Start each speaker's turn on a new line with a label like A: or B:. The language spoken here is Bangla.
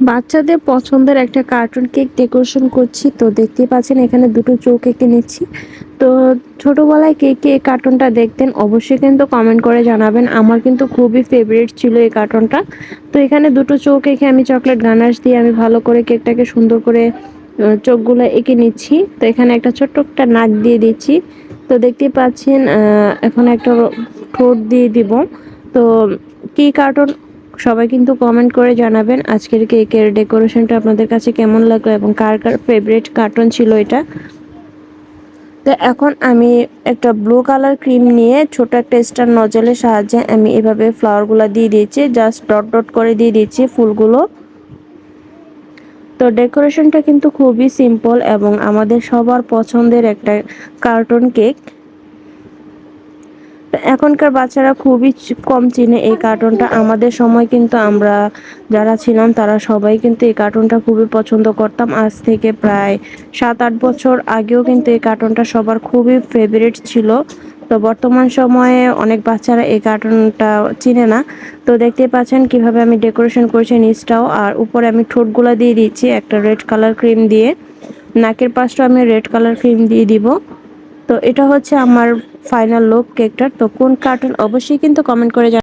A: বাচ্চাদের পছন্দের একটা কার্টুন কেক ডেকোরেশন করছি। তো দেখতেই পাচ্ছেন এখানে দুটো চৌ কেকে নিচ্ছি। তো ছোটবেলায় কে কে এই কার্টুনটা দেখতেন অবশ্যই কিন্তু কমেন্ট করে জানাবেন। আমার কিন্তু খুবই ফেভারিট ছিল এই কার্টুনটা। তো এখানে দুটো চৌ কেকে আমি চকলেট গানাশ দিয়ে আমি ভালো করে কেকটাকে সুন্দর করে চোখগুলো এঁকে নিচ্ছি। তো এখানে একটা ছোট্ট একটা নাক দিয়ে দিচ্ছি। তো দেখতেই পাচ্ছেন এখন একটা ঠোঁট দিয়ে দিব। তো কি কার্টুন সবাই কিন্তু কমেন্ট করে জানাবেন আজকের কেকের ডেকোরেশনটা আপনাদের কাছে কেমন লাগলো এবং কার কার ফেভারিট কার্টুন ছিল এটা। তো এখন আমি একটা ব্লু কালার ক্রিম নিয়ে ছোট একটা স্টার নজলের সাহায্যে আমি এভাবে ফ্লাওয়ারগুলো দিয়ে দিচ্ছি, জাস্ট ডট ডট করে দিয়ে দিচ্ছি ফুলগুলো। তো ডেকোরেশনটা কিন্তু খুবই সিম্পল এবং আমাদের সবার পছন্দের একটা কার্টুন কেক। এখনকার বাচ্চারা খুবই কম চিনে এই কার্টুনটা। আমাদের সময় কিন্তু আমরা যারা ছিলাম তারা সবাই কিন্তু এই কার্টুনটা খুবই পছন্দ করতাম। আজ থেকে প্রায় 7-8 বছর আগেও কিন্তু এই কার্টুনটা সবার খুবই ফেভারিট ছিল। তো বর্তমান সময়ে অনেক বাচ্চারা এই কার্টুনটা চিনে না। তো দেখতেই পাচ্ছেন কিভাবে আমি ডেকোরেশন করেছি নিচটাও, আর উপরে আমি ঠোঁটগুলা দিয়ে দিচ্ছি একটা রেড কালার ক্রিম দিয়ে। নাকের পাশটা আমি রেড কালার ক্রিম দিয়ে দিব। তো এটা হচ্ছে আমার ফাইনাল লুক কেকটার। তো কোন কার্টুন অবশ্যই কিন্তু কমেন্ট করে